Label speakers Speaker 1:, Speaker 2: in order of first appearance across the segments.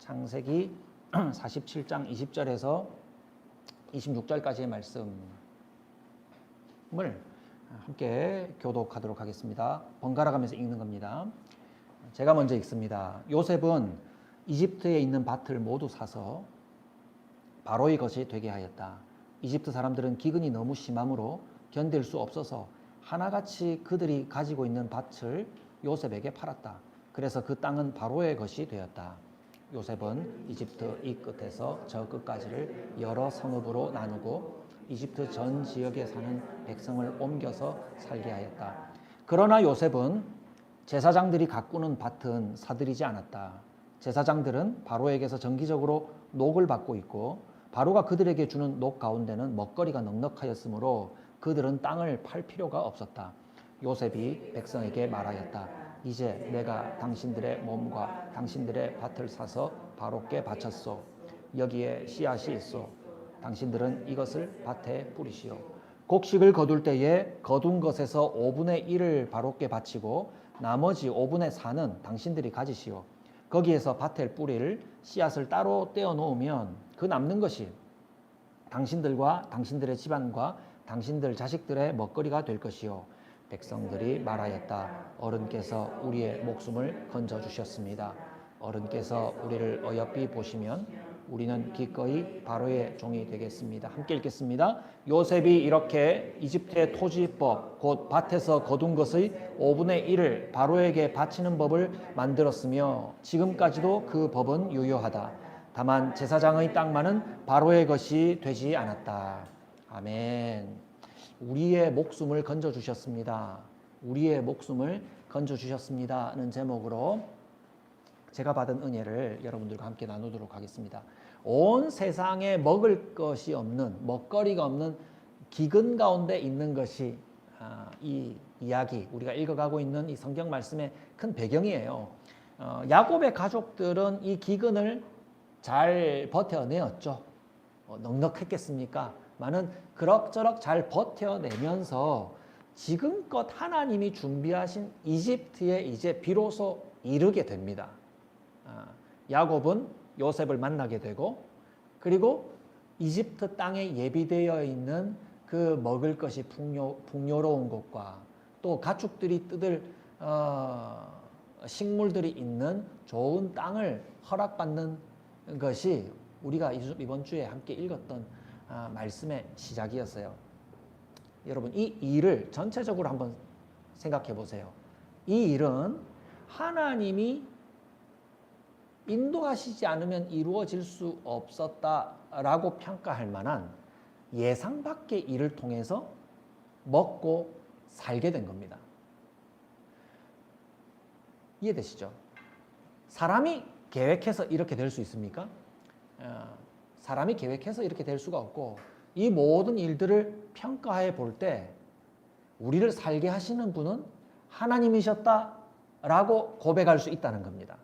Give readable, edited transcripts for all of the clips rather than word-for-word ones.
Speaker 1: 창세기 47장 20절에서 26절까지의 말씀을 함께 교독하도록 하겠습니다. 번갈아 가면서 읽는 겁니다. 제가 먼저 읽습니다. 요셉은 이집트에 있는 밭을 모두 사서 바로의 것이 되게 하였다. 이집트 사람들은 기근이 너무 심함으로 견딜 수 없어서 하나같이 그들이 가지고 있는 밭을 요셉에게 팔았다. 그래서 그 땅은 바로의 것이 되었다. 요셉은 이집트 이 끝에서 저 끝까지를 여러 성읍으로 나누고 이집트 전 지역에 사는 백성을 옮겨서 살게 하였다. 그러나 요셉은 제사장들이 가꾸는 밭은 사들이지 않았다. 제사장들은 바로에게서 정기적으로 녹을 받고 있고 바로가 그들에게 주는 녹 가운데는 먹거리가 넉넉하였으므로 그들은 땅을 팔 필요가 없었다. 요셉이 백성에게 말하였다. 이제 내가 당신들의 몸과 당신들의 밭을 사서 바로께 바쳤소. 여기에 씨앗이 있소. 당신들은 이것을 밭에 뿌리시오. 곡식을 거둘 때에 거둔 것에서 5분의 1을 바로께 바치고 나머지 5분의 4는 당신들이 가지시오. 거기에서 밭에 뿌릴 씨앗을 따로 떼어 놓으면 그 남는 것이 당신들과 당신들의 집안과 당신들 자식들의 먹거리가 될 것이요. 백성들이 말하였다. 어른께서 우리의 목숨을 건져주셨습니다. 어른께서 우리를 어여삐 보시면 우리는 기꺼이 바로의 종이 되겠습니다. 함께 읽겠습니다. 요셉이 이렇게 이집트의 토지법 곧 밭에서 거둔 것의 5분의 1을 바로에게 바치는 법을 만들었으며 지금까지도 그 법은 유효하다. 다만 제사장의 땅만은 바로의 것이 되지 않았다. 아멘. 우리의 목숨을 건져주셨습니다. 우리의 목숨을 건져주셨습니다는 제목으로 제가 받은 은혜를 여러분들과 함께 나누도록 하겠습니다. 온 세상에 먹을 것이 없는, 먹거리가 없는 기근 가운데 있는 것이 이 이야기, 우리가 읽어가고 있는 이 성경 말씀의 큰 배경이에요. 야곱의 가족들은 이 기근을 잘 버텨내었죠. 넉넉했겠습니까? 많은 그럭저럭 잘 버텨내면서 지금껏 하나님이 준비하신 이집트에 이제 비로소 이르게 됩니다. 야곱은 요셉을 만나게 되고 그리고 이집트 땅에 예비되어 있는 그 먹을 것이 풍요로운 곳과 또 가축들이 뜯을 식물들이 있는 좋은 땅을 허락받는 것이 우리가 이번 주에 함께 읽었던 말씀의 시작이었어요. 여러분 이 일을 전체적으로 한번 생각해 보세요. 이 일은 하나님이 인도하시지 않으면 이루어질 수 없었다라고 평가할 만한 예상 밖의 일을 통해서 먹고 살게 된 겁니다. 이해되시죠? 사람이 계획해서 이렇게 될 수 있습니까? 사람이 계획해서 이렇게 될 수가 없고 이 모든 일들을 평가해 볼 때 우리를 살게 하시는 분은 하나님이셨다라고 고백할 수 있다는 겁니다.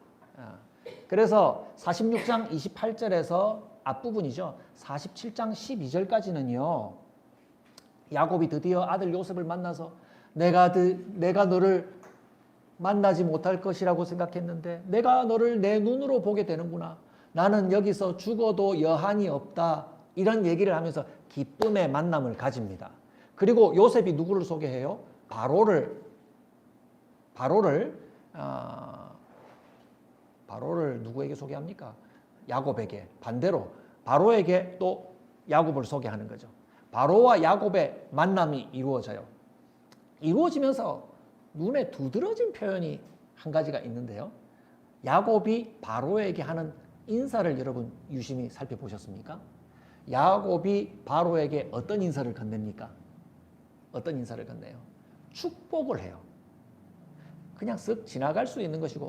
Speaker 1: 그래서 46장 28절에서 앞부분이죠. 47장 12절까지는요. 야곱이 드디어 아들 요셉을 만나서 내가 너를 만나지 못할 것이라고 생각했는데 내가 너를 내 눈으로 보게 되는구나. 나는 여기서 죽어도 여한이 없다. 이런 얘기를 하면서 기쁨의 만남을 가집니다. 그리고 요셉이 누구를 소개해요? 바로를 누구에게 소개합니까? 야곱에게. 반대로 바로에게 또 야곱을 소개하는 거죠. 바로와 야곱의 만남이 이루어져요. 이루어지면서 눈에 두드러진 표현이 한 가지가 있는데요. 야곱이 바로에게 하는 인사를 여러분 유심히 살펴보셨습니까? 야곱이 바로에게 어떤 인사를 건넵니까? 어떤 인사를 건네요? 축복을 해요. 그냥 쓱 지나갈 수 있는 것이고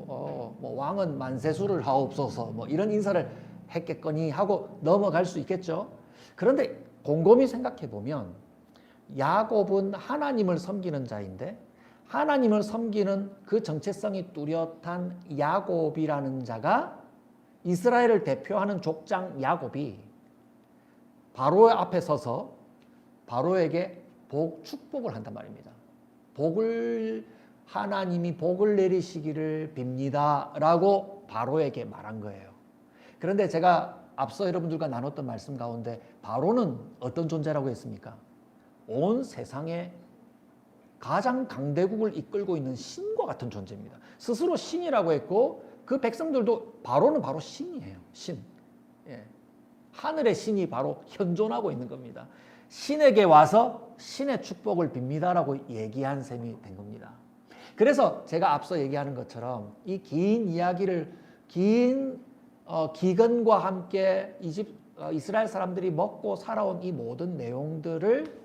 Speaker 1: 뭐 왕은 만세수를 하옵소서 뭐 이런 인사를 했겠거니 하고 넘어갈 수 있겠죠. 그런데 곰곰이 생각해 보면 야곱은 하나님을 섬기는 자인데 하나님을 섬기는 그 정체성이 뚜렷한 야곱이라는 자가 이스라엘을 대표하는 족장 야곱이 바로 앞에 서서 바로에게 축복을 한단 말입니다. 하나님이 복을 내리시기를 빕니다 라고 바로에게 말한 거예요. 그런데 제가 앞서 여러분들과 나눴던 말씀 가운데 바로는 어떤 존재라고 했습니까? 온 세상에 가장 강대국을 이끌고 있는 신과 같은 존재입니다. 스스로 신이라고 했고 그 백성들도 바로는 바로 신이에요. 신. 예. 하늘의 신이 바로 현존하고 있는 겁니다. 신에게 와서 신의 축복을 빕니다라고 얘기한 셈이 된 겁니다. 그래서 제가 앞서 얘기하는 것처럼 이 긴 이야기를 긴 기근과 함께 이스라엘 사람들이 먹고 살아온 이 모든 내용들을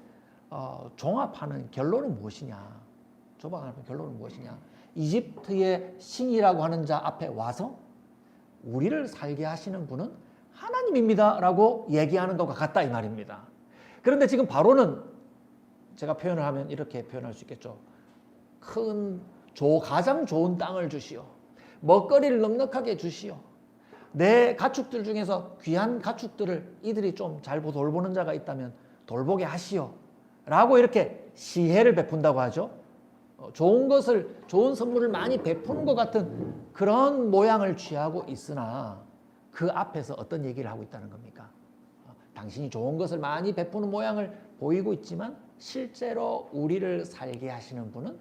Speaker 1: 종합하는 결론은 무엇이냐? 조방하는 결론은 무엇이냐? 이집트의 신이라고 하는 자 앞에 와서 우리를 살게 하시는 분은 하나님입니다 라고 얘기하는 것과 같다 이 말입니다. 그런데 지금 바로는 제가 표현을 하면 이렇게 표현할 수 있겠죠. 가장 좋은 땅을 주시오. 먹거리를 넉넉하게 주시오. 내 가축들 중에서 귀한 가축들을 이들이 좀 잘 돌보는 자가 있다면 돌보게 하시오. 라고 이렇게 시혜를 베푼다고 하죠. 좋은 선물을 많이 베푸는 것 같은 그런 모양을 취하고 있으나 그 앞에서 어떤 얘기를 하고 있다는 겁니까? 당신이 좋은 것을 많이 베푸는 모양을 보이고 있지만 실제로 우리를 살게 하시는 분은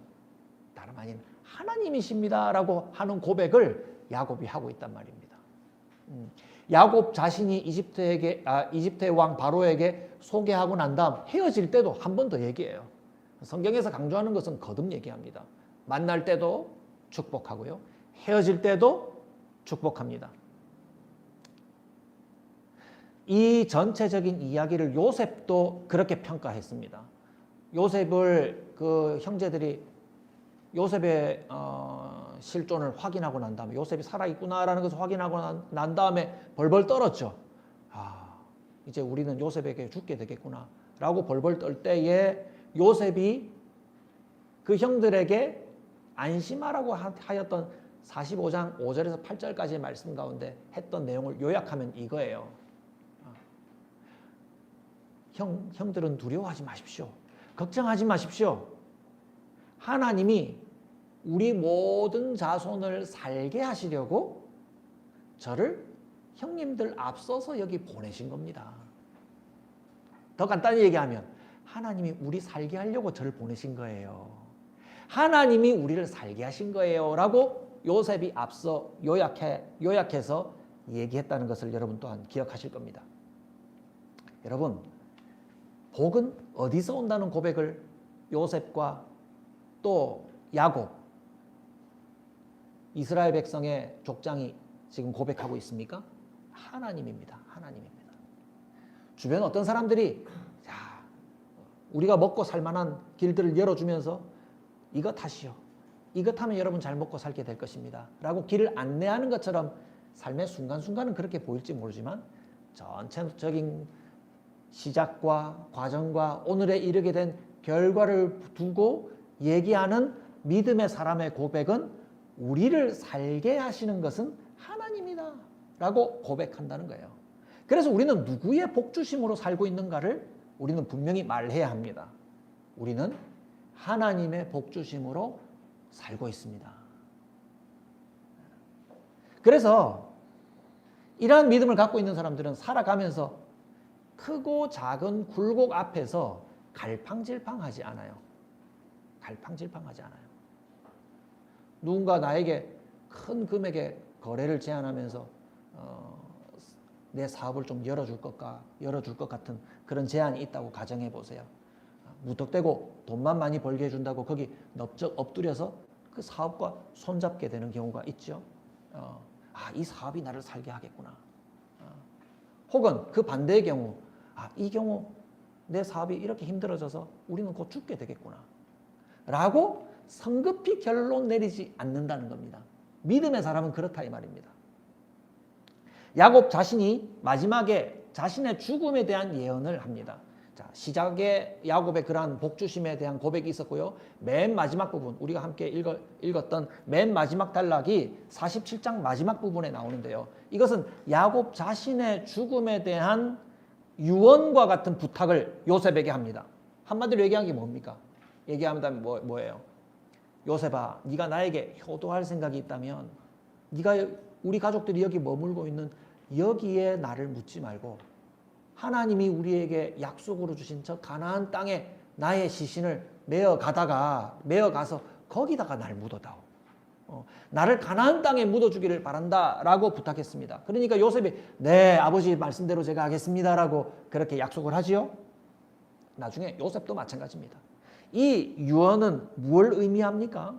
Speaker 1: 다름 아닌 하나님이십니다 라고 하는 고백을 야곱이 하고 있단 말입니다. 야곱 자신이 이집트의 왕 바로에게 소개하고 난 다음 헤어질 때도 한 번 더 얘기해요. 성경에서 강조하는 것은 거듭 얘기합니다. 만날 때도 축복하고요. 헤어질 때도 축복합니다. 이 전체적인 이야기를 요셉도 그렇게 평가했습니다. 요셉을 그 형제들이 요셉의 실존을 확인하고 난 다음에 요셉이 살아있구나라는 것을 확인하고 난 다음에 벌벌 떨었죠. 이제 우리는 요셉에게 죽게 되겠구나 라고 벌벌 떨 때에 요셉이 그 형들에게 안심하라고 하였던 45장 5절에서 8절까지의 말씀 가운데 했던 내용을 요약하면 이거예요. 형들은 두려워하지 마십시오. 걱정하지 마십시오. 하나님이 우리 모든 자손을 살게 하시려고 저를 형님들 앞서서 여기 보내신 겁니다. 더 간단히 얘기하면 하나님이 우리 살게 하려고 저를 보내신 거예요. 하나님이 우리를 살게 하신 거예요 라고 요셉이 앞서 요약해서 얘기했다는 것을 여러분 또한 기억하실 겁니다. 여러분, 복은 어디서 온다는 고백을 요셉과 또 야곱, 이스라엘 백성의 족장이 지금 고백하고 있습니까? 하나님입니다. 하나님입니다. 주변 어떤 사람들이 우리가 먹고 살 만한 길들을 열어주면서 이것 하시오. 이것 하면 여러분 잘 먹고 살게 될 것입니다. 라고 길을 안내하는 것처럼 삶의 순간순간은 그렇게 보일지 모르지만 전체적인 시작과 과정과 오늘에 이르게 된 결과를 두고 얘기하는 믿음의 사람의 고백은 우리를 살게 하시는 것은 하나님이다 라고 고백한다는 거예요. 그래서 우리는 누구의 복주심으로 살고 있는가를 우리는 분명히 말해야 합니다. 우리는 하나님의 복주심으로 살고 있습니다. 그래서 이러한 믿음을 갖고 있는 사람들은 살아가면서 크고 작은 굴곡 앞에서 갈팡질팡하지 않아요. 갈팡질팡하지 않아요. 누군가 나에게 큰 금액의 거래를 제안하면서 내 사업을 좀 열어줄 것 같은 그런 제안이 있다고 가정해 보세요. 무턱대고 돈만 많이 벌게 해준다고 거기 넙적 엎드려서 그 사업과 손잡게 되는 경우가 있죠. 이 사업이 나를 살게 하겠구나. 혹은 그 반대의 경우, 이 경우 내 사업이 이렇게 힘들어져서 우리는 곧 죽게 되겠구나. 라고 성급히 결론 내리지 않는다는 겁니다. 믿음의 사람은 그렇다 이 말입니다. 야곱 자신이 마지막에 자신의 죽음에 대한 예언을 합니다. 자, 시작에 야곱의 그러한 복주심에 대한 고백이 있었고요. 맨 마지막 부분, 우리가 함께 읽었던 맨 마지막 단락이 47장 마지막 부분에 나오는데요. 이것은 야곱 자신의 죽음에 대한 유언과 같은 부탁을 요셉에게 합니다. 한마디로 얘기한 게 뭡니까? 얘기하면 뭐예요? 요셉아, 네가 나에게 효도할 생각이 있다면 네가 우리 가족들이 여기 머물고 있는 여기에 나를 묻지 말고 하나님이 우리에게 약속으로 주신 저 가나안 땅에 나의 시신을 메어 가서 거기다가 날 묻어다오. 나를 가나안 땅에 묻어주기를 바란다라고 부탁했습니다. 그러니까 요셉이 네 아버지 말씀대로 제가 하겠습니다라고 그렇게 약속을 하지요. 나중에 요셉도 마찬가지입니다. 이 유언은 무엇을 의미합니까?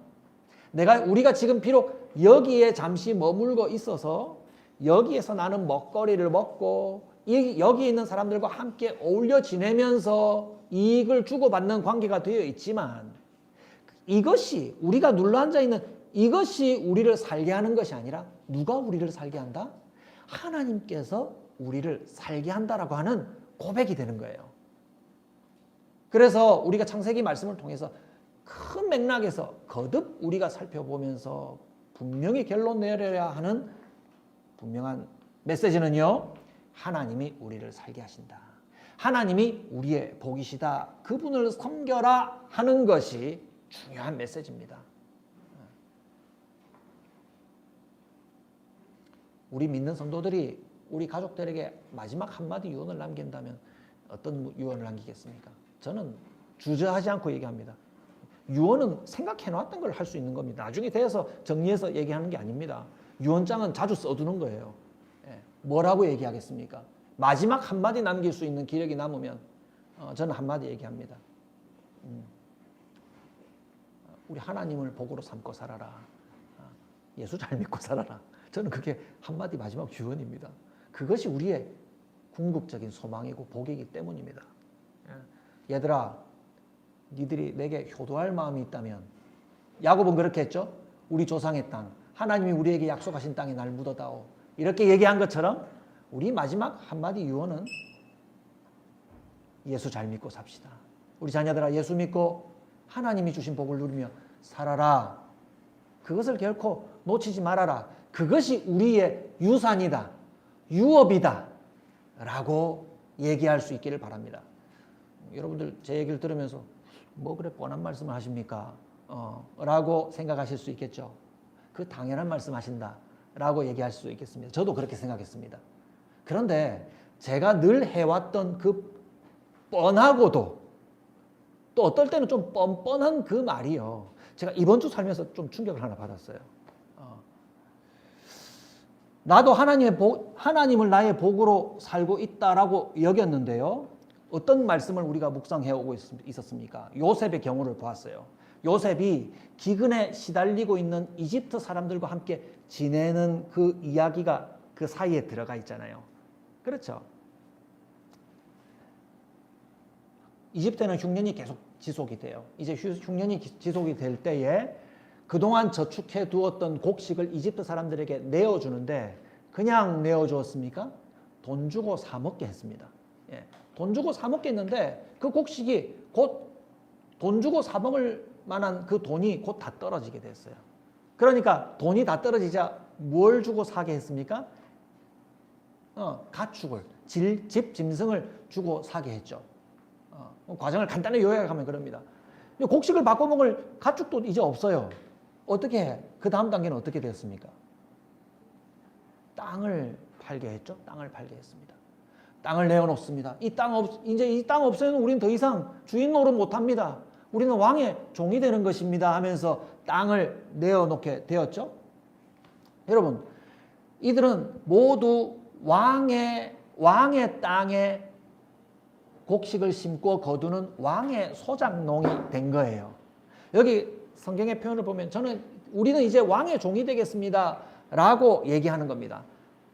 Speaker 1: 우리가 지금 비록 여기에 잠시 머물고 있어서 여기에서 나는 먹거리를 먹고 여기 있는 사람들과 함께 어울려 지내면서 이익을 주고받는 관계가 되어 있지만 이것이 우리가 눌러앉아 있는 이것이 우리를 살게 하는 것이 아니라 누가 우리를 살게 한다? 하나님께서 우리를 살게 한다라고 하는 고백이 되는 거예요. 그래서 우리가 창세기 말씀을 통해서 큰 맥락에서 거듭 우리가 살펴보면서 분명히 결론 내려야 하는 분명한 메시지는요. 하나님이 우리를 살게 하신다. 하나님이 우리의 복이시다. 그분을 섬겨라 하는 것이 중요한 메시지입니다. 우리 믿는 성도들이 우리 가족들에게 마지막 한마디 유언을 남긴다면 어떤 유언을 남기겠습니까? 저는 주저하지 않고 얘기합니다. 유언은 생각해놨던 걸 할 수 있는 겁니다. 나중에 대해서 정리해서 얘기하는 게 아닙니다. 유언장은 자주 써두는 거예요. 뭐라고 얘기하겠습니까? 마지막 한마디 남길 수 있는 기력이 남으면 저는 한마디 얘기합니다. 우리 하나님을 복으로 삼고 살아라. 예수 잘 믿고 살아라. 저는 그게 한마디 마지막 유언입니다. 그것이 우리의 궁극적인 소망이고 복이기 때문입니다. 얘들아, 니들이 내게 효도할 마음이 있다면 야곱은 그렇게 했죠. 우리 조상의 땅, 하나님이 우리에게 약속하신 땅에 날 묻어다오. 이렇게 얘기한 것처럼 우리 마지막 한마디 유언은 예수 잘 믿고 삽시다. 우리 자녀들아 예수 믿고 하나님이 주신 복을 누리며 살아라. 그것을 결코 놓치지 말아라. 그것이 우리의 유산이다. 유업이다. 라고 얘기할 수 있기를 바랍니다. 여러분들 제 얘기를 들으면서 뭐 그래 뻔한 말씀을 하십니까? 라고 생각하실 수 있겠죠. 그 당연한 말씀 하신다. 라고 얘기할 수 있겠습니다. 저도 그렇게 생각했습니다. 그런데 제가 늘 해왔던 그 뻔하고도 또 어떨 때는 좀 뻔뻔한 그 말이요. 제가 이번 주 살면서 좀 충격을 하나 받았어요. 나도 하나님을 나의 복으로 살고 있다라고 여겼는데요. 어떤 말씀을 우리가 묵상해 오고 있었습니까? 요셉의 경우를 보았어요. 요셉이 기근에 시달리고 있는 이집트 사람들과 함께 지내는 그 이야기가 그 사이에 들어가 있잖아요. 그렇죠? 이집트는 흉년이 계속 지속이 돼요. 이제 흉년이 지속이 될 때에 그동안 저축해 두었던 곡식을 이집트 사람들에게 내어주는데 그냥 내어주었습니까? 돈 주고 사 먹게 했습니다. 돈 주고 사 먹게 했는데 그 곡식이 곧 돈 주고 사 먹을 만한 그 돈이 곧 다 떨어지게 됐어요. 그러니까 돈이 다 떨어지자 뭘 주고 사게 했습니까? 가축을, 집 짐승을 주고 사게 했죠. 과정을 간단히 요약하면 그럽니다. 곡식을 바꿔 먹을 가축도 이제 없어요. 어떻게 해? 그 다음 단계는 어떻게 되었습니까? 땅을 팔게 했죠. 땅을 팔게 했습니다. 땅을 내어놓습니다. 이제 이 땅 없으면 우리는 더 이상 주인 노릇 못합니다. 우리는 왕의 종이 되는 것입니다 하면서 땅을 내어놓게 되었죠. 여러분, 이들은 모두 왕의 땅에 곡식을 심고 거두는 왕의 소작농이 된 거예요. 여기 성경의 표현을 보면 우리는 이제 왕의 종이 되겠습니다 라고 얘기하는 겁니다.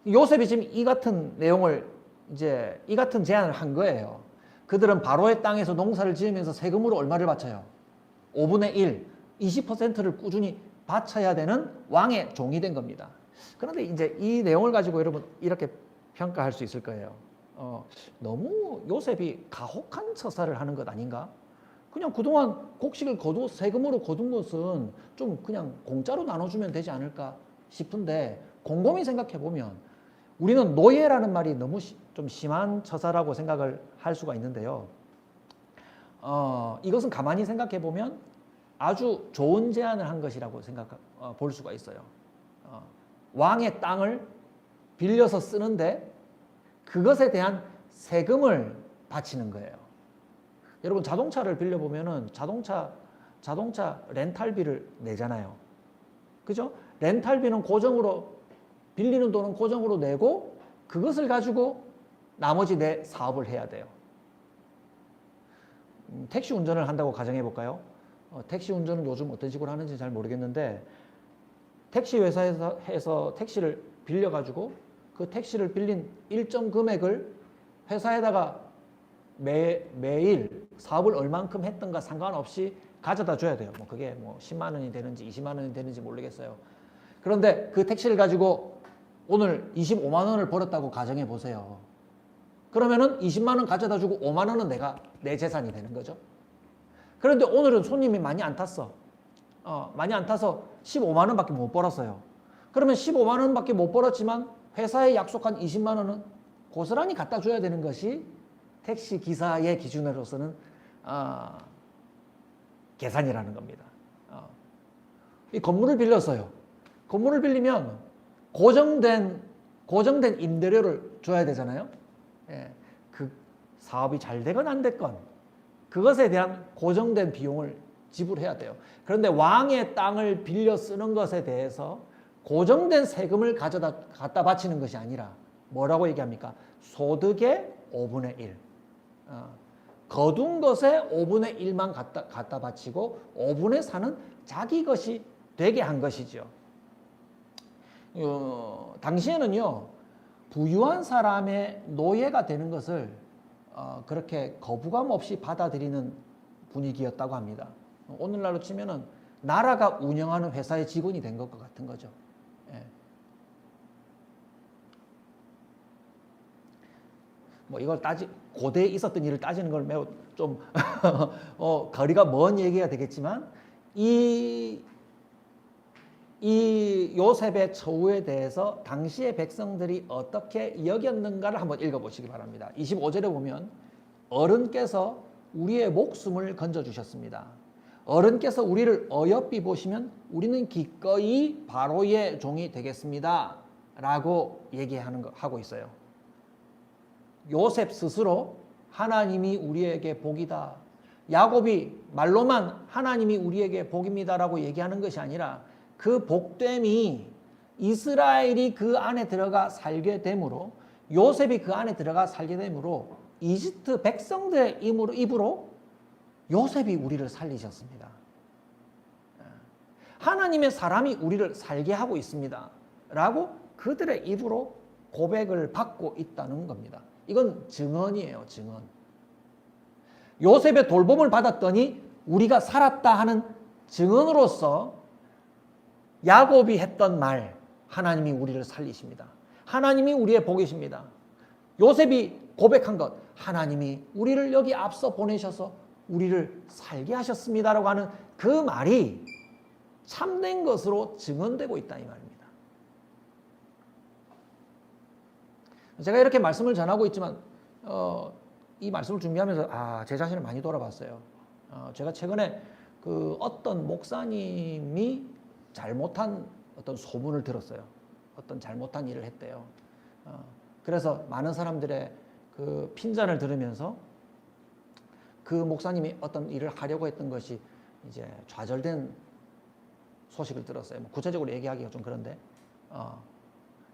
Speaker 1: 요셉이 지금 이 같은 내용을 이 같은 제안을 한 거예요. 그들은 바로의 땅에서 농사를 지으면서 세금으로 얼마를 바쳐요? 5분의 1, 20%를 꾸준히 바쳐야 되는 왕의 종이 된 겁니다. 그런데 이제 이 내용을 가지고 여러분 이렇게 평가할 수 있을 거예요. 너무 요셉이 가혹한 처사를 하는 것 아닌가? 그냥 그동안 곡식을 세금으로 거둔 것은 좀 그냥 공짜로 나눠주면 되지 않을까 싶은데 곰곰이 생각해 보면 우리는 노예라는 말이 너무 좀 심한 처사라고 생각을 할 수가 있는데요. 이것은 가만히 생각해 보면 아주 좋은 제안을 한 것이라고 볼 수가 있어요. 왕의 땅을 빌려서 쓰는데 그것에 대한 세금을 바치는 거예요. 여러분 자동차를 빌려보면은 자동차 렌탈비를 내잖아요. 그죠? 렌탈비는 고정으로, 빌리는 돈은 고정으로 내고 그것을 가지고 나머지 내 사업을 해야 돼요. 택시 운전을 한다고 가정해 볼까요? 택시 운전은 요즘 어떤 식으로 하는지 잘 모르겠는데 택시 회사에서 택시를 빌려가지고 그 택시를 빌린 일정 금액을 회사에다가 매일 사업을 얼만큼 했던가 상관없이 가져다 줘야 돼요. 뭐 그게 뭐 10만 원이 되는지 20만 원이 되는지 모르겠어요. 그런데 그 택시를 가지고 오늘 25만 원을 벌었다고 가정해 보세요. 그러면은 20만 원 가져다 주고 5만 원은 내 재산이 되는 거죠. 그런데 오늘은 손님이 많이 안 탔어. 많이 안 타서 15만 원밖에 못 벌었어요. 그러면 15만 원밖에 못 벌었지만 회사에 약속한 20만 원은 고스란히 갖다 줘야 되는 것이 택시 기사의 기준으로서는 계산이라는 겁니다. 이 건물을 빌렸어요. 건물을 빌리면 고정된 임대료를 줘야 되잖아요. 예, 그 사업이 잘 되건 안 됐건 그것에 대한 고정된 비용을 지불해야 돼요. 그런데 왕의 땅을 빌려 쓰는 것에 대해서 고정된 세금을 갖다 바치는 것이 아니라 뭐라고 얘기합니까? 소득의 5분의 1. 거둔 것의 5분의 1만 갖다 바치고 5분의 4는 자기 것이 되게 한 것이죠. 당시에는요, 부유한 사람의 노예가 되는 것을 그렇게 거부감 없이 받아들이는 분위기였다고 합니다. 오늘날로 치면은 나라가 운영하는 회사의 직원이 된 것과 같은 거죠. 예. 뭐 이걸 고대에 있었던 일을 따지는 걸 매우 좀 거리가 먼 얘기가 되겠지만 이 요셉의 처우에 대해서 당시의 백성들이 어떻게 여겼는가를 한번 읽어보시기 바랍니다. 25절에 보면 어른께서 우리의 목숨을 건져주셨습니다. 어른께서 우리를 어여삐 보시면 우리는 기꺼이 바로의 종이 되겠습니다. 라고 하고 있어요. 요셉 스스로 하나님이 우리에게 복이다. 야곱이 말로만 하나님이 우리에게 복입니다라고 얘기하는 것이 아니라 그 복됨이 이스라엘이 그 안에 들어가 살게 되므로 요셉이 그 안에 들어가 살게 되므로 이집트 백성들의 입으로 요셉이 우리를 살리셨습니다. 하나님의 사람이 우리를 살게 하고 있습니다. 라고 그들의 입으로 고백을 받고 있다는 겁니다. 이건 증언이에요, 증언. 요셉의 돌봄을 받았더니 우리가 살았다 하는 증언으로서 야곱이 했던 말, 하나님이 우리를 살리십니다. 하나님이 우리의 복이십니다. 요셉이 고백한 것, 하나님이 우리를 여기 앞서 보내셔서 우리를 살게 하셨습니다라고 하는 그 말이 참된 것으로 증언되고 있다 이 말입니다. 제가 이렇게 말씀을 전하고 있지만 이 말씀을 준비하면서 제 자신을 많이 돌아봤어요. 제가 최근에 그 어떤 목사님이 잘못한 어떤 소문을 들었어요. 어떤 잘못한 일을 했대요. 그래서 많은 사람들의 그 핀잔을 들으면서 그 목사님이 어떤 일을 하려고 했던 것이 이제 좌절된 소식을 들었어요. 뭐 구체적으로 얘기하기가 좀 그런데.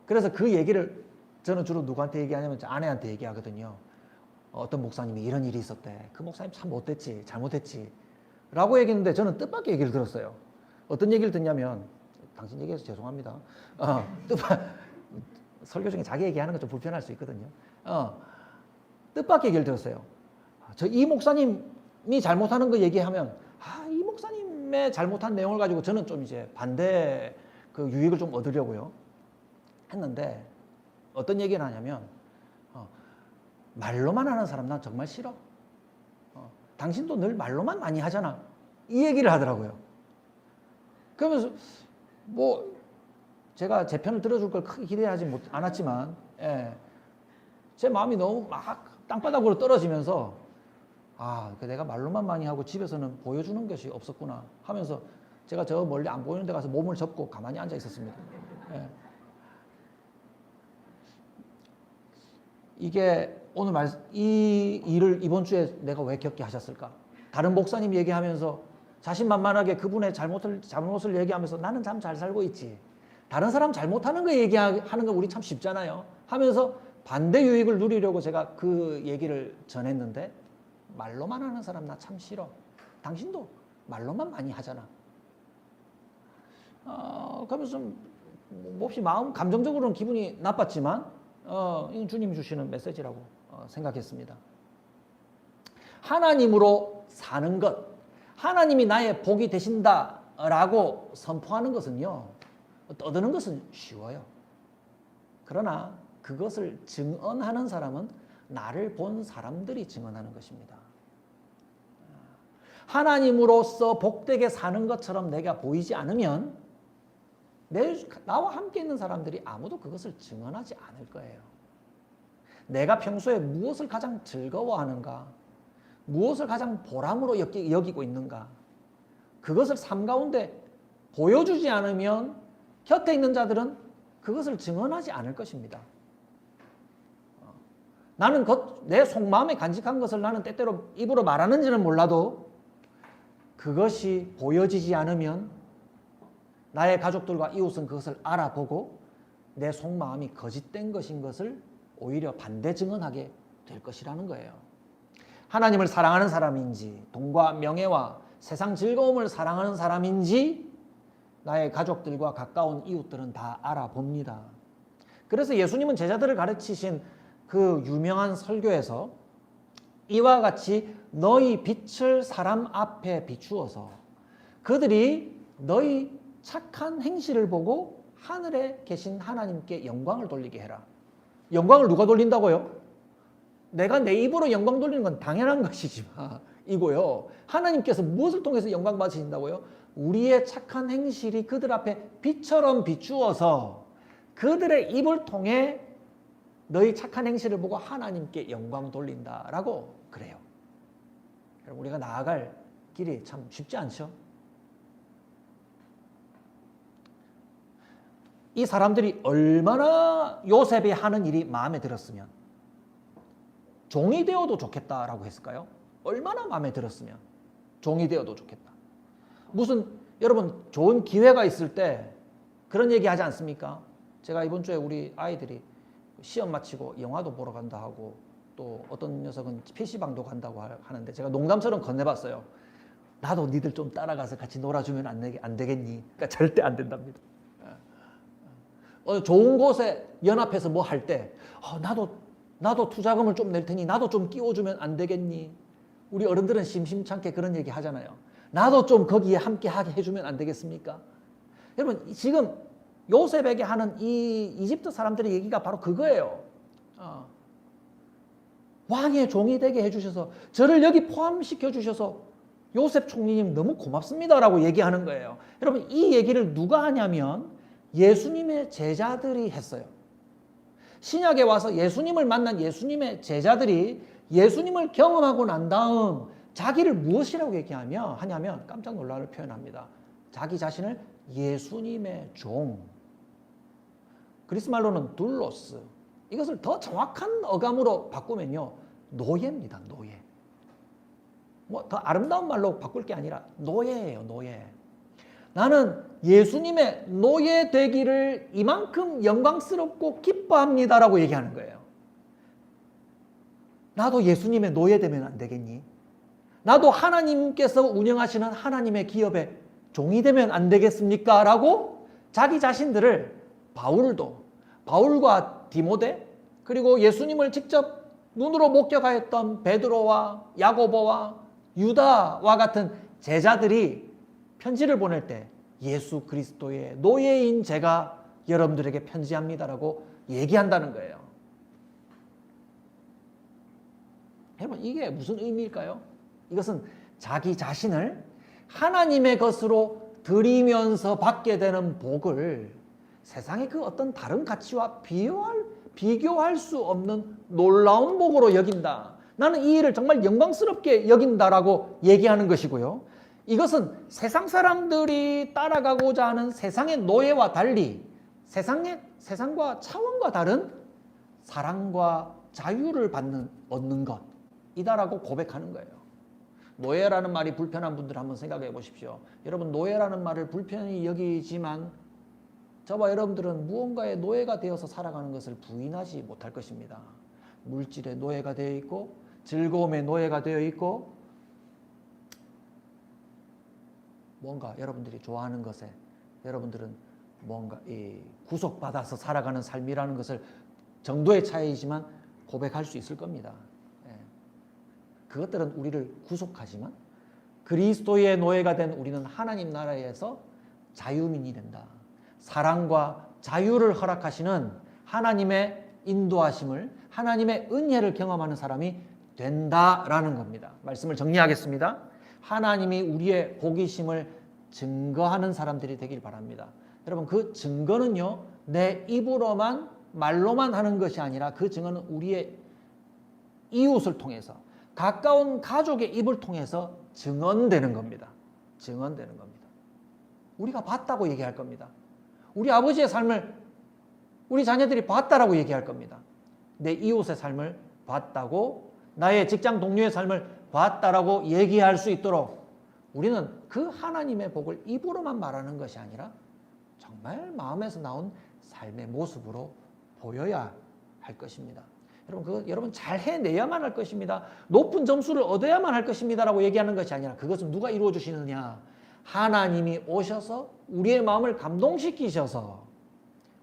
Speaker 1: 그래서 그 얘기를 저는 주로 누구한테 얘기하냐면 아내한테 얘기하거든요. 어떤 목사님이 이런 일이 있었대. 그 목사님 참 못됐지, 잘못했지. 라고 얘기했는데 저는 뜻밖의 얘기를 들었어요. 어떤 얘기를 듣냐면, 당신 얘기해서 죄송합니다. 설교 중에 자기 얘기하는 건 좀 불편할 수 있거든요. 뜻밖의 얘기를 들었어요. 이 목사님이 잘못하는 거 얘기하면, 이 목사님의 잘못한 내용을 가지고 저는 좀 이제 반대 그 유익을 좀 얻으려고요. 했는데, 어떤 얘기를 하냐면, 말로만 하는 사람 난 정말 싫어. 당신도 늘 말로만 많이 하잖아. 이 얘기를 하더라고요. 그러면서 뭐 제가 제 편을 들어줄 걸 크게 기대하지 않았지만 제 마음이 너무 막 땅바닥으로 떨어지면서 내가 말로만 많이 하고 집에서는 보여주는 것이 없었구나 하면서 제가 저 멀리 안 보이는 데 가서 몸을 접고 가만히 앉아 있었습니다. 이게 오늘 이 일을 이번 주에 내가 왜 겪게 하셨을까? 다른 목사님 얘기하면서 자신만만하게 그분의 잘못을 얘기하면서 나는 참 잘 살고 있지. 다른 사람 잘못하는 거 얘기하는 거 우리 참 쉽잖아요. 하면서 반대 유익을 누리려고 제가 그 얘기를 전했는데 말로만 하는 사람 나 참 싫어. 당신도 말로만 많이 하잖아. 그러면서 좀 몹시 감정적으로는 기분이 나빴지만 이건 주님이 주시는 메시지라고 생각했습니다. 하나님으로 사는 것, 하나님이 나의 복이 되신다라고 선포하는 것은요, 떠드는 것은 쉬워요. 그러나 그것을 증언하는 사람은 나를 본 사람들이 증언하는 것입니다. 하나님으로서 복되게 사는 것처럼 내가 보이지 않으면 나와 함께 있는 사람들이 아무도 그것을 증언하지 않을 거예요. 내가 평소에 무엇을 가장 즐거워하는가, 무엇을 가장 보람으로 여기고 있는가, 그것을 삶 가운데 보여주지 않으면 곁에 있는 자들은 그것을 증언하지 않을 것입니다. 나는 내 속마음에 간직한 것을 나는 때때로 입으로 말하는지는 몰라도 그것이 보여지지 않으면 나의 가족들과 이웃은 그것을 알아보고 내 속마음이 거짓된 것인 것을 오히려 반대 증언하게 될 것이라는 거예요. 하나님을 사랑하는 사람인지, 돈과 명예와 세상 즐거움을 사랑하는 사람인지 나의 가족들과 가까운 이웃들은 다 알아봅니다. 그래서 예수님은 제자들을 가르치신 그 유명한 설교에서 이와 같이 너희 빛을 사람 앞에 비추어서 그들이 너희 착한 행실을 보고 하늘에 계신 하나님께 영광을 돌리게 해라. 영광을 누가 돌린다고요? 내가 내 입으로 영광 돌리는 건 당연한 것이지만 이고요. 하나님께서 무엇을 통해서 영광 받으신다고요? 우리의 착한 행실이 그들 앞에 빛처럼 비추어서 그들의 입을 통해 너희 착한 행실을 보고 하나님께 영광 돌린다라고 그래요. 여러분, 우리가 나아갈 길이 참 쉽지 않죠? 이 사람들이 얼마나 요셉이 하는 일이 마음에 들었으면 종이 되어도 좋겠다라고 했을까요? 얼마나 마음에 들었으면 종이 되어도 좋겠다. 무슨 여러분 좋은 기회가 있을 때 그런 얘기 하지 않습니까? 제가 이번 주에 우리 아이들이 시험 마치고 영화도 보러 간다 하고 또 어떤 녀석은 PC방도 간다고 하는데 제가 농담처럼 건네봤어요. 나도 니들 좀 따라가서 같이 놀아주면 안 되겠니? 그러니까 절대 안 된답니다. 좋은 곳에 연합해서 뭐 할 때 나도 투자금을 좀 낼 테니 나도 좀 끼워주면 안 되겠니? 우리 어른들은 심심찮게 그런 얘기 하잖아요. 나도 좀 거기에 함께 하게 해주면 안 되겠습니까? 여러분 지금 요셉에게 하는 이 이집트 사람들의 얘기가 바로 그거예요. 왕의 종이 되게 해주셔서 저를 여기 포함시켜 주셔서 요셉 총리님 너무 고맙습니다라고 얘기하는 거예요. 여러분 이 얘기를 누가 하냐면 예수님의 제자들이 했어요. 신약에 와서 예수님을 만난 예수님의 제자들이 예수님을 경험하고 난 다음 자기를 무엇이라고 하냐면 깜짝 놀랄 표현합니다. 자기 자신을 예수님의 종, 그리스 말로는 둘로스, 이것을 더 정확한 어감으로 바꾸면요 노예입니다. 노예. 뭐 더 아름다운 말로 바꿀 게 아니라 노예예요. 노예. 나는 예수님의 노예 되기를 이만큼 영광스럽고 기뻐합니다라고 얘기하는 거예요. 나도 예수님의 노예 되면 안 되겠니? 나도 하나님께서 운영하시는 하나님의 기업의 종이 되면 안 되겠습니까? 라고 자기 자신들을 바울과 디모데 그리고 예수님을 직접 눈으로 목격하였던 베드로와 야고보와 유다와 같은 제자들이 편지를 보낼 때 예수 그리스도의 노예인 제가 여러분들에게 편지합니다라고 얘기한다는 거예요. 여러분 이게 무슨 의미일까요? 이것은 자기 자신을 하나님의 것으로 드리면서 받게 되는 복을 세상의 그 어떤 다른 가치와 비교할 수 없는 놀라운 복으로 여긴다. 나는 이 일을 정말 영광스럽게 여긴다라고 얘기하는 것이고요. 이것은 세상 사람들이 따라가고자 하는 세상의 노예와 달리 세상과 차원과 다른 사랑과 자유를 얻는 것이다라고 고백하는 거예요. 노예라는 말이 불편한 분들 한번 생각해 보십시오. 여러분, 노예라는 말을 불편히 여기지만 저와 여러분들은 무언가의 노예가 되어서 살아가는 것을 부인하지 못할 것입니다. 물질의 노예가 되어 있고 즐거움의 노예가 되어 있고 뭔가 여러분들이 좋아하는 것에 여러분들은 뭔가 구속받아서 살아가는 삶이라는 것을 정도의 차이지만 고백할 수 있을 겁니다. 그것들은 우리를 구속하지만 그리스도의 노예가 된 우리는 하나님 나라에서 자유민이 된다. 사랑과 자유를 허락하시는 하나님의 인도하심을, 하나님의 은혜를 경험하는 사람이 된다라는 겁니다. 말씀을 정리하겠습니다. 하나님이 우리의 복이심을 증거하는 사람들이 되길 바랍니다. 여러분, 그 증거는요, 내 입으로만 말로만 하는 것이 아니라 그 증거는 우리의 이웃을 통해서, 가까운 가족의 입을 통해서 증언되는 겁니다. 증언되는 겁니다. 우리가 봤다고 얘기할 겁니다. 우리 아버지의 삶을 우리 자녀들이 봤다라고 얘기할 겁니다. 내 이웃의 삶을 봤다고, 나의 직장 동료의 삶을 봤다라고 얘기할 수 있도록 우리는 그 하나님의 복을 입으로만 말하는 것이 아니라 정말 마음에서 나온 삶의 모습으로 보여야 할 것입니다. 여러분 잘 해내야만 할 것입니다. 높은 점수를 얻어야만 할 것입니다라고 얘기하는 것이 아니라 그것은 누가 이루어 주시느냐? 하나님이 오셔서 우리의 마음을 감동시키셔서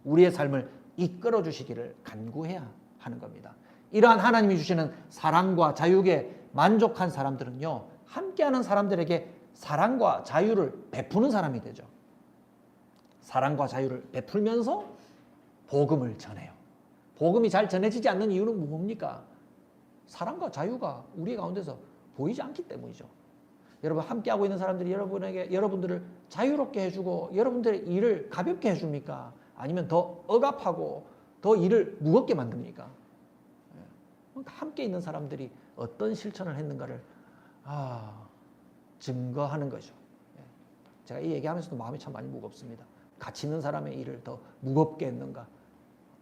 Speaker 1: 우리의 삶을 이끌어 주시기를 간구해야 하는 겁니다. 이러한 하나님이 주시는 사랑과 자유에 만족한 사람들은요, 함께하는 사람들에게 사랑과 자유를 베푸는 사람이 되죠. 사랑과 자유를 베풀면서 복음을 전해요. 복음이 잘 전해지지 않는 이유는 뭡니까? 사랑과 자유가 우리 가운데서 보이지 않기 때문이죠. 여러분, 함께하고 있는 사람들이 여러분들을 자유롭게 해주고 여러분들의 일을 가볍게 해줍니까? 아니면 더 억압하고 더 일을 무겁게 만듭니까? 함께 있는 사람들이 어떤 실천을 했는가를 증거하는 거죠. 제가 이 얘기하면서도 마음이 참 많이 무겁습니다. 같이 있는 사람의 일을 더 무겁게 했는가,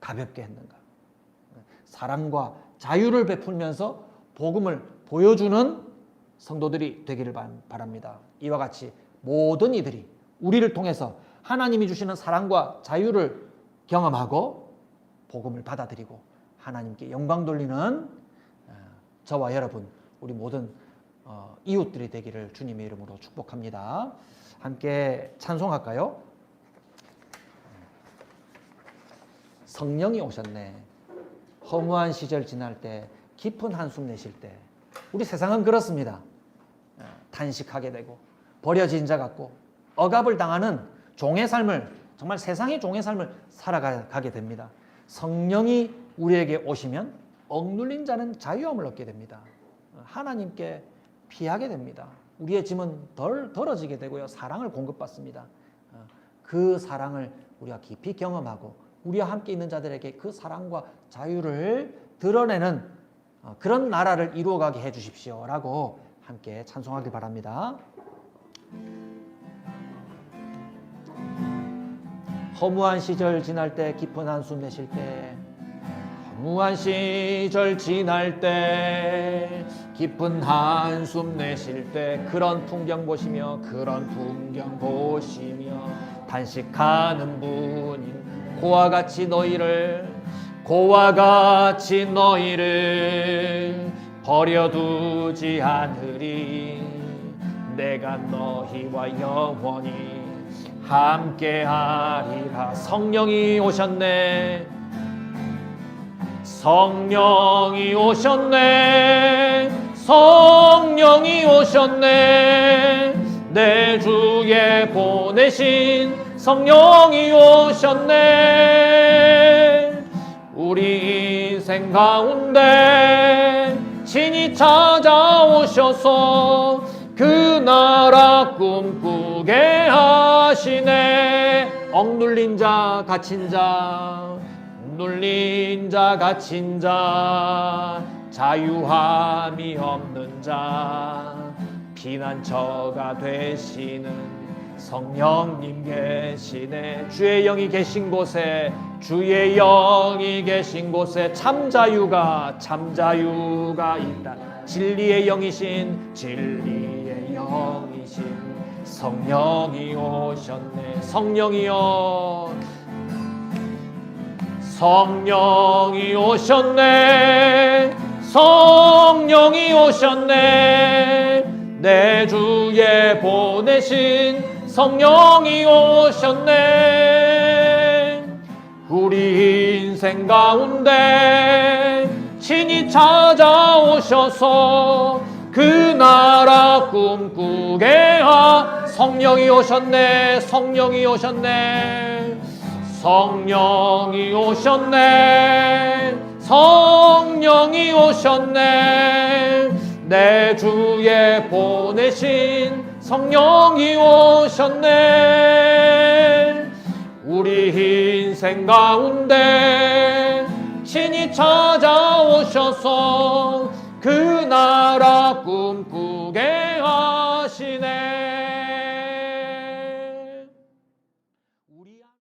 Speaker 1: 가볍게 했는가. 사랑과 자유를 베풀면서 복음을 보여주는 성도들이 되기를 바랍니다. 이와 같이 모든 이들이 우리를 통해서 하나님이 주시는 사랑과 자유를 경험하고 복음을 받아들이고 하나님께 영광 돌리는 저와 여러분, 우리 모든 이웃들이 되기를 주님의 이름으로 축복합니다. 함께 찬송할까요? 성령이 오셨네. 허무한 시절 지날 때, 깊은 한숨 내실 때. 우리 세상은 그렇습니다. 탄식하게 되고 버려진 자 같고 억압을 당하는 종의 삶을, 정말 세상의 종의 삶을 살아가게 됩니다. 성령이 우리에게 오시면 억눌린 자는 자유함을 얻게 됩니다. 하나님께 피하게 됩니다. 우리의 짐은 덜어지게 되고요, 사랑을 공급받습니다. 그 사랑을 우리가 깊이 경험하고 우리와 함께 있는 자들에게 그 사랑과 자유를 드러내는 그런 나라를 이루어가게 해주십시오 라고 함께 찬송하길 바랍니다. 허무한 시절 지날 때, 깊은 한숨 내쉴 때, 허무한 시절 지날 때, 깊은 한숨 내쉴 때, 그런 풍경 보시며 단식하는 분인 고와 같이 너희를 버려두지 않으리. 내가 너희와 영원히 함께하리라. 성령이 오셨네. 성령이 오셨네. 내 주에 보내신 성령이 오셨네. 우리 인생 가운데 친히 찾아오셔서 그 나라 꿈꾸게 하시네. 억눌린 자, 갇힌 자, 자유함이 없는 자, 피난처가 되시는 성령님 계시네. 주의 영이 계신 곳에 주의 영이 계신 곳에 참자유가 있다. 진리의 영이신 성령이 오셨네. 성령이여, 성령이 오셨네. 성령이 오셨네. 내 주에 보내신 성령이 오셨네. 우리 인생 가운데 친히 찾아오셔서 그 나라 꿈꾸게 하. 성령이 오셨네. 성령이 오셨네. 성령이 오셨네. 성령이 오셨네. 내 주에 보내신 성령이 오셨네. 우리 인생 가운데 친히 찾아오셔서 그 나라 꿈꾸게 하시네.